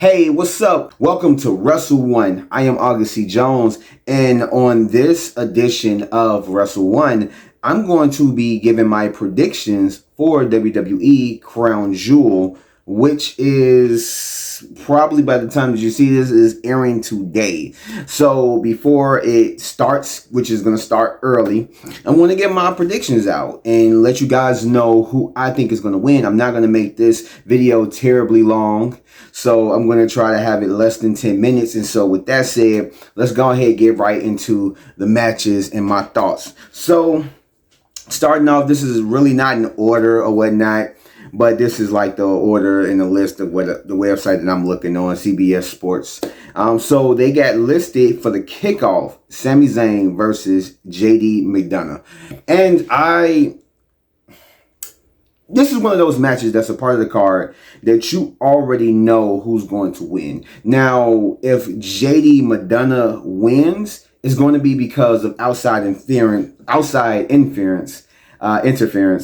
Hey, what's up? Welcome to Wrestle One. I am August C. Jones, and on this edition of Wrestle One, I'm going to be giving my predictions for WWE Crown Jewel, which is probably by the time that you see this is airing today. So before it starts, which is going to start early, I want to get my predictions out and let you guys know who I think is going to win. I'm not going to make this video terribly long. So I'm going to try to have it less than 10 minutes. And so with that said, let's go ahead and get right into the matches and my thoughts. So starting off, this is really not in order or whatnot, but this is like the order in the list of what the website that I'm looking on, CBS Sports. So they got listed for the kickoff, Sami Zayn versus JD McDonough. And this is one of those matches that's a part of the card that you already know who's going to win. Now, if JD McDonough wins, it's going to be because of outside interference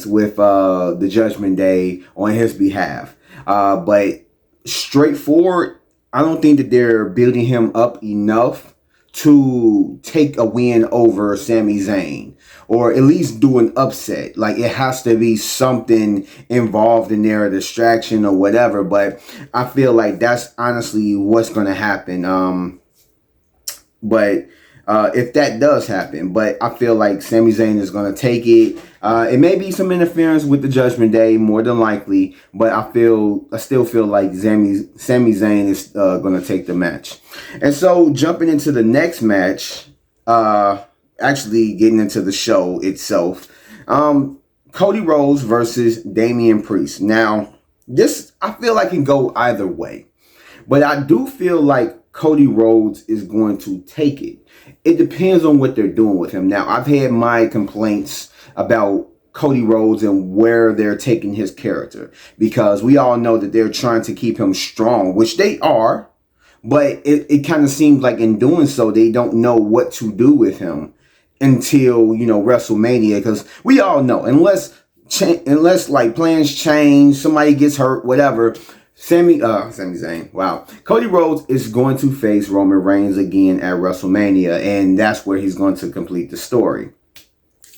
with the Judgment Day on his behalf. But straightforward, I don't think that they're building him up enough to take a win over Sami Zayn, or at least do an upset. Like, it has to be something involved in there, a distraction or whatever. But I feel like that's honestly what's going to happen. But if that does happen, but I feel like Sami Zayn is going to take it. It may be some interference with the Judgment Day, more than likely, but I still feel like Sami Zayn is going to take the match. And so jumping into the next match, actually getting into the show itself, Cody Rhodes versus Damien Priest. Now, this I feel like can go either way, but I do feel like Cody Rhodes is going to take it. It depends on what they're doing with him. Now, I've had my complaints about Cody Rhodes and where they're taking his character, because we all know that they're trying to keep him strong, which they are, but it kind of seems like in doing so, they don't know what to do with him until, WrestleMania, because we all know, unless like plans change, somebody gets hurt, whatever, Sami Zayn, wow. Cody Rhodes is going to face Roman Reigns again at WrestleMania, and that's where he's going to complete the story.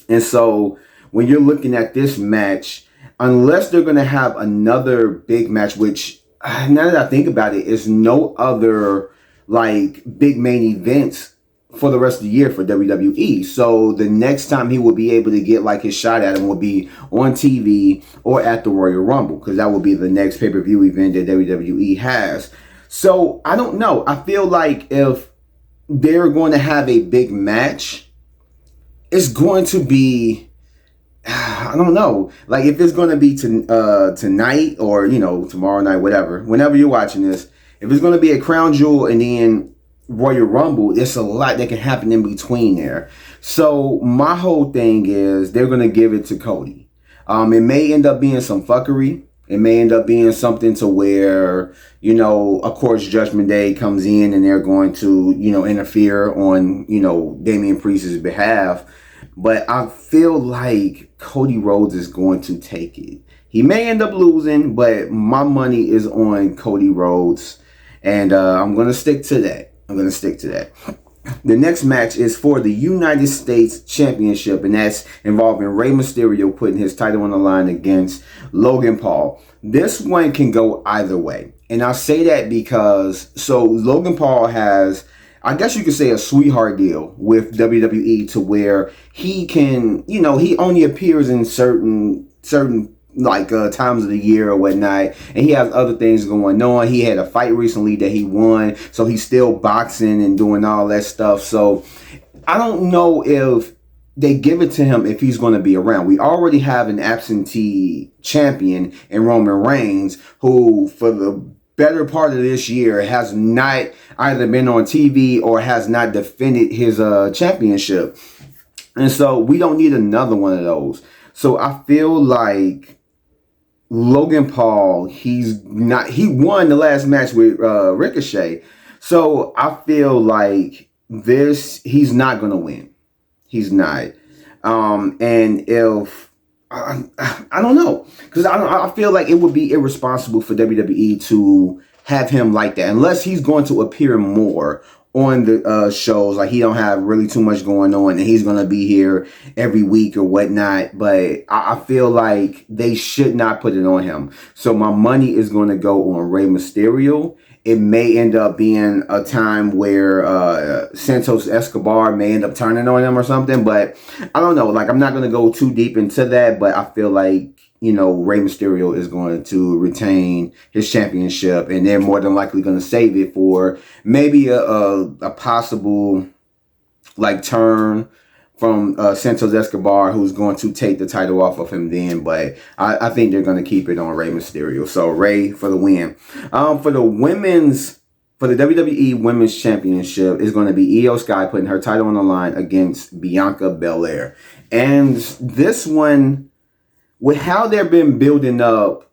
And so when you're looking at this match, unless they're going to have another big match, which now that I think about it, is no other like big main events for the rest of the year for WWE. So the next time he will be able to get like his shot at him will be on TV or at the Royal Rumble, because that will be the next pay-per-view event that WWE has. So I don't know. I feel like if they're going to have a big match, it's going to be, I don't know, like if it's going to be tonight or, tomorrow night, whatever, whenever you're watching this, if it's going to be a Crown Jewel and then Royal Rumble, it's a lot that can happen in between there. So my whole thing is they're going to give it to Cody. It may end up being some fuckery. It may end up being something to where, of course, Judgment Day comes in and they're going to, interfere on, Damien Priest's behalf. But I feel like Cody Rhodes is going to take it. He may end up losing, but my money is on Cody Rhodes. And I'm going to stick to that. The next match is for the United States Championship, and that's involving Rey Mysterio putting his title on the line against Logan Paul. This one can go either way. And I say that because, so Logan Paul has, I guess you could say, a sweetheart deal with WWE to where he can, he only appears in certain like times of the year or whatnot, and he has other things going on. He had a fight recently that he won, so he's still boxing and doing all that stuff. So I don't know if they give it to him if he's going to be around. We already have an absentee champion in Roman Reigns, who for the better part of this year has not either been on TV or has not defended his championship. And so we don't need another one of those. So I feel like Logan Paul, he won the last match with Ricochet. So I feel like he's not going to win. He's not. And if, I don't know, because I feel like it would be irresponsible for WWE to have him like that unless he's going to appear more on the shows. Like, he don't have really too much going on and he's going to be here every week or whatnot. But I feel like they should not put it on him. So my money is going to go on Rey Mysterio. It may end up being a time where Santos Escobar may end up turning on him or something. But I don't know. Like, I'm not going to go too deep into that. But I feel like, you know, Rey Mysterio is going to retain his championship. And they're more than likely going to save it for maybe a possible, like, turn from Santos Escobar, who's going to take the title off of him then. But I think they're going to keep it on Rey Mysterio. So Rey for the win. For the WWE Women's Championship is going to be Io Sky putting her title on the line against Bianca Belair. And this one, with how they've been building up,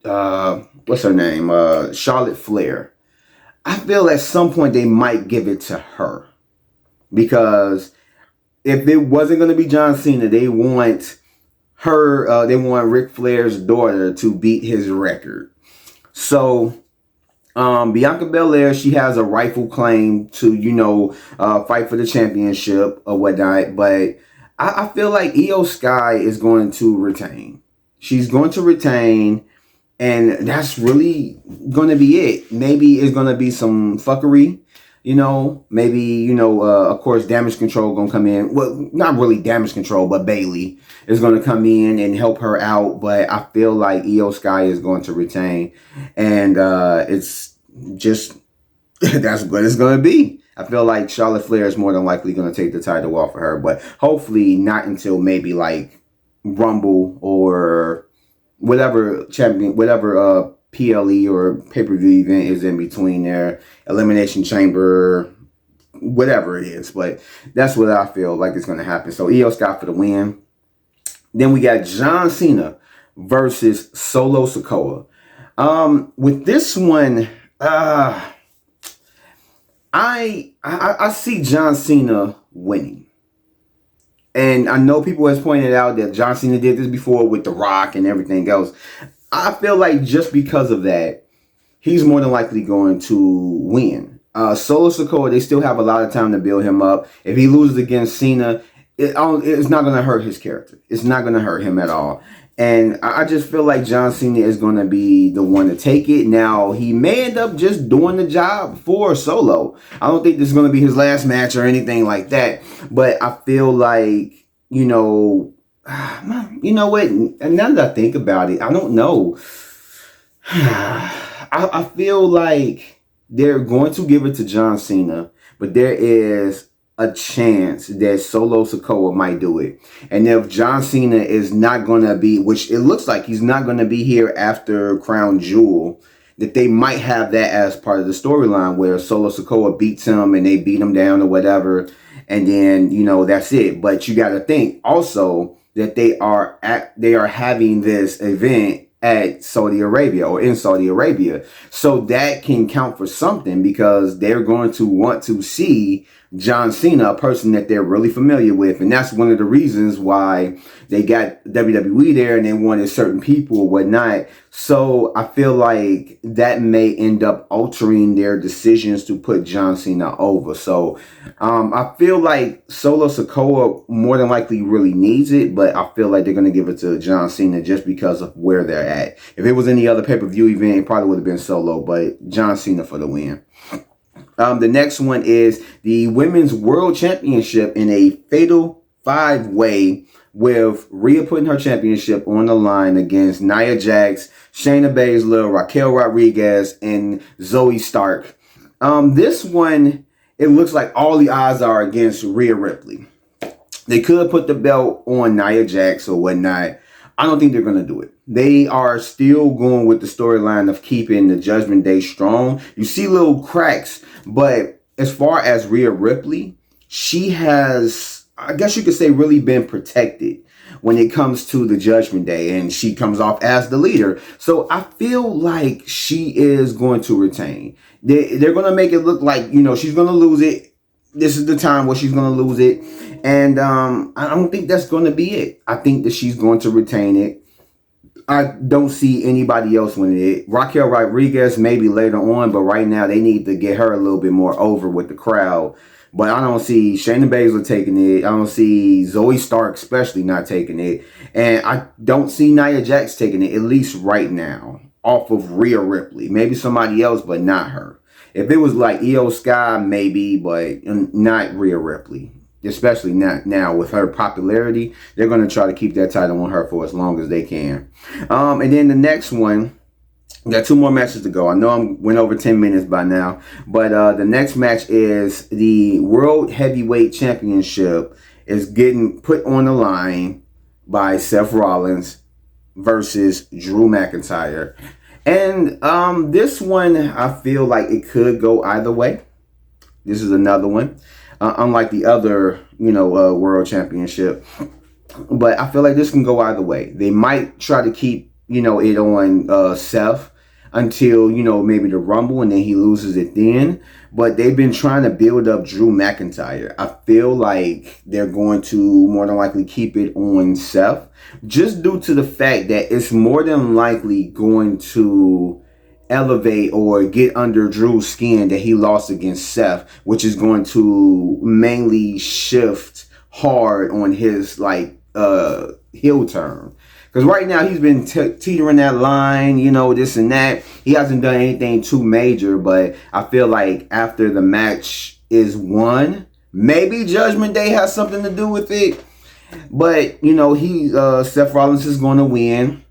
what's her name? Charlotte Flair. I feel at some point they might give it to her. Because if it wasn't going to be John Cena, they want her, they want Ric Flair's daughter to beat his record. So, Bianca Belair, she has a rightful claim to, you know, fight for the championship or whatnot. But I feel like Io Sky is going to retain. She's going to retain. And that's really going to be it. Maybe it's going to be some fuckery. You know, maybe, you know, of course, Damage Control going to come in. Well, not really Damage Control, but Bayley is going to come in and help her out. But I feel like Io Sky is going to retain. And it's just, that's what it's going to be. I feel like Charlotte Flair is more than likely going to take the title off of her. But hopefully not until maybe like Rumble or whatever PLE or pay-per-view event is in between there, Elimination Chamber, whatever it is. But that's what I feel like is going to happen. So Io Sky for the win. Then we got John Cena versus Solo Sikoa. With this one, I see John Cena winning. And I know people has pointed out that John Cena did this before with The Rock and everything else. I feel like just because of that, he's more than likely going to win. Solo Sikoa, they still have a lot of time to build him up. If he loses against Cena, it's not going to hurt his character. It's not going to hurt him at all. And I just feel like John Cena is going to be the one to take it. Now, he may end up just doing the job for Solo. I don't think this is going to be his last match or anything like that. But I feel like, you know what? And now that I think about it, I don't know. I feel like they're going to give it to John Cena, but there is a chance that Solo Sikoa might do it. And if John Cena is not going to be, which it looks like he's not going to be here after Crown Jewel, that they might have that as part of the storyline where Solo Sikoa beats him and they beat him down or whatever. And then, you know, that's it. But you got to think also that they are having this event at Saudi Arabia or in Saudi Arabia. So that can count for something because they're going to want to see John Cena, a person that they're really familiar with. And that's one of the reasons why they got WWE there and they wanted certain people or whatnot. So I feel like that may end up altering their decisions to put John Cena over. So I feel like Solo Sikoa more than likely really needs it, but I feel like they're going to give it to John Cena just because of where they're at. If it was any other pay-per-view event, it probably would have been Solo, but John Cena for the win. The next one is the Women's World Championship in a fatal 5-way with Rhea putting her championship on the line against Nia Jax, Shayna Baszler, Raquel Rodriguez, and Zoe Stark. This one, it looks like all the odds are against Rhea Ripley. They could put the belt on Nia Jax or whatnot. I don't think they're going to do it. They are still going with the storyline of keeping the Judgment Day strong. You see little cracks, but as far as Rhea Ripley, she has, I guess you could say, really been protected when it comes to the Judgment Day, and she comes off as the leader. So I feel like she is going to retain. They're going to make it look like, you know, she's going to lose it. This is the time where she's going to lose it. And I don't think that's going to be it. I think that she's going to retain it. I don't see anybody else winning it. Raquel Rodriguez maybe later on, but right now they need to get her a little bit more over with the crowd. But I don't see Shayna Baszler taking it. I don't see Zoe Stark especially not taking it. And I don't see Nia Jax taking it, at least right now, off of Rhea Ripley. Maybe somebody else, but not her. If it was like Io Sky, maybe, but not Rhea Ripley. Especially not now with her popularity. They're going to try to keep that title on her for as long as they can. And then the next one, we got 2 more matches to go. I know I went over 10 minutes by now. But the next match is the World Heavyweight Championship is getting put on the line by Seth Rollins versus Drew McIntyre. And this one, I feel like it could go either way. This is another one. Unlike the other, World Championship. But I feel like this can go either way. They might try to keep, it on Seth until, maybe the Rumble, and then he loses it then. But they've been trying to build up Drew McIntyre. I feel like they're going to more than likely keep it on Seth, just due to the fact that it's more than likely going to elevate or get under Drew's skin that he lost against Seth, which is going to mainly shift hard on his heel turn. Because right now he's been teetering that line, this and that. He hasn't done anything too major, but I feel like after the match is won, maybe Judgment Day has something to do with it. But Seth Rollins is going to win.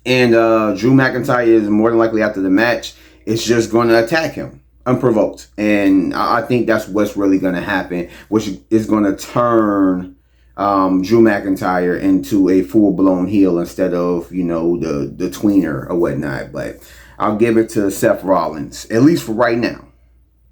And Drew McIntyre is more than likely after the match, it's just going to attack him unprovoked. And I think that's what's really going to happen, which is going to turn Drew McIntyre into a full-blown heel instead of, the tweener or whatnot. But I'll give it to Seth Rollins, at least for right now.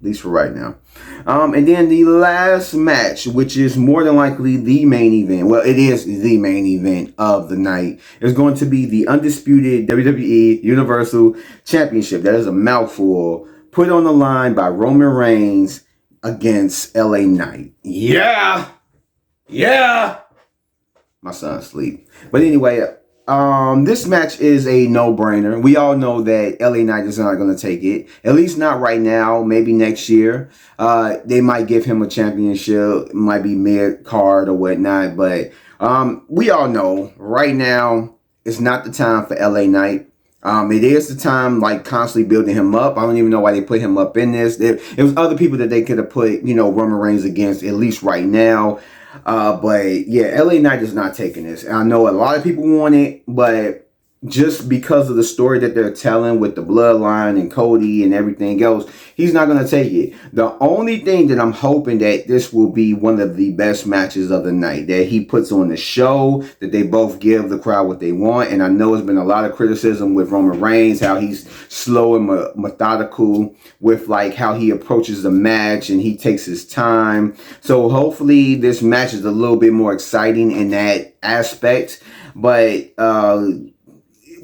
And then the last match, which is more than likely the main event. Well, it is the main event of the night. Is going to be the undisputed WWE Universal Championship. That is a mouthful. Put on the line by Roman Reigns against LA Knight. Yeah. My son's asleep. But anyway, this match is a no-brainer. We all know that LA Knight is not going to take it. At least not right now. Maybe next year. They might give him a championship. It might be mid-card or whatnot. But we all know right now it's not the time for LA Knight. It is the time, constantly building him up. I don't even know why they put him up in this. It was other people that they could have put, Roman Reigns against, at least right now. But yeah, LA Knight is not taking this. I know a lot of people want it, but just because of the story that they're telling with the bloodline and Cody and everything else, he's not going to take it. The only thing that I'm hoping that this will be one of the best matches of the night, that he puts on the show, that they both give the crowd what they want. And I know there's been a lot of criticism with Roman Reigns, how he's slow and methodical with how he approaches the match and he takes his time. So hopefully this match is a little bit more exciting in that aspect. But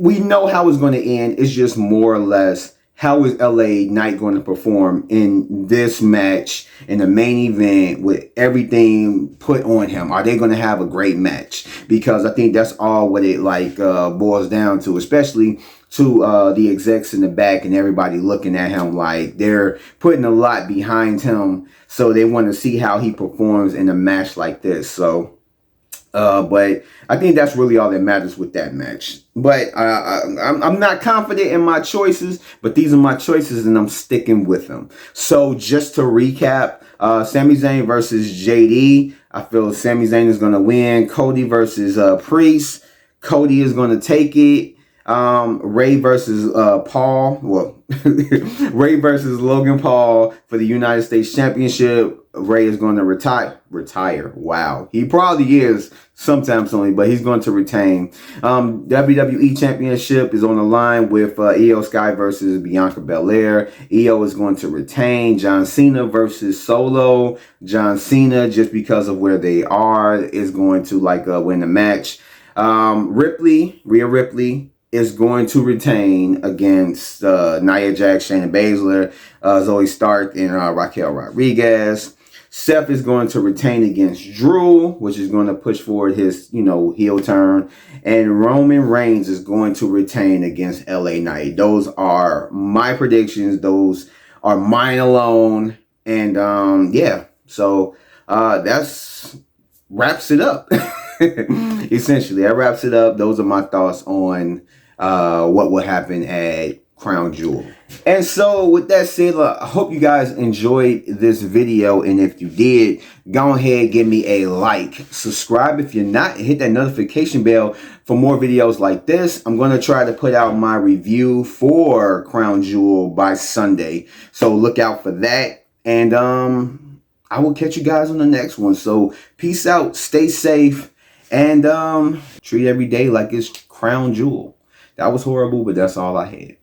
we know how it's going to end. It's just more or less, how is LA Knight going to perform in this match, in the main event, with everything put on him? Are they going to have a great match? Because I think that's all what it boils down to, especially to the execs in the back and everybody looking at him like they're putting a lot behind him. So they want to see how he performs in a match like this. So but I think that's really all that matters with that match. But I'm not confident in my choices, but these are my choices and I'm sticking with them. So just to recap, Sami Zayn versus JD. I feel Sami Zayn is going to win. Cody versus Priest. Cody is going to take it. Ray versus Paul. Well, Ray versus Logan Paul for the United States Championship. Ray is going to retire. Wow. He probably is sometime soon, but he's going to retain. WWE Championship is on the line with Io Sky versus Bianca Belair. Io is going to retain. John Cena versus Solo. John Cena, just because of where they are, is going to win the match. Rhea Ripley is going to retain against Nia Jax, Shayna Baszler, Zoe Stark, and Raquel Rodriguez. Seth is going to retain against Drew, which is going to push forward his, heel turn. And Roman Reigns is going to retain against LA Knight. Those are my predictions. Those are mine alone. And yeah, so that's wraps it up. Essentially, that wraps it up. Those are my thoughts on what will happen at Crown Jewel. And so with that said, I hope you guys enjoyed this video, and if you did, go ahead, give me a like, subscribe if you're not, and hit that notification bell for more videos like this. I'm going to try to put out my review for Crown Jewel by Sunday, so look out for that. And I will catch you guys on the next one. So peace out, stay safe, and treat every day like it's Crown Jewel. That was horrible, but that's all I had.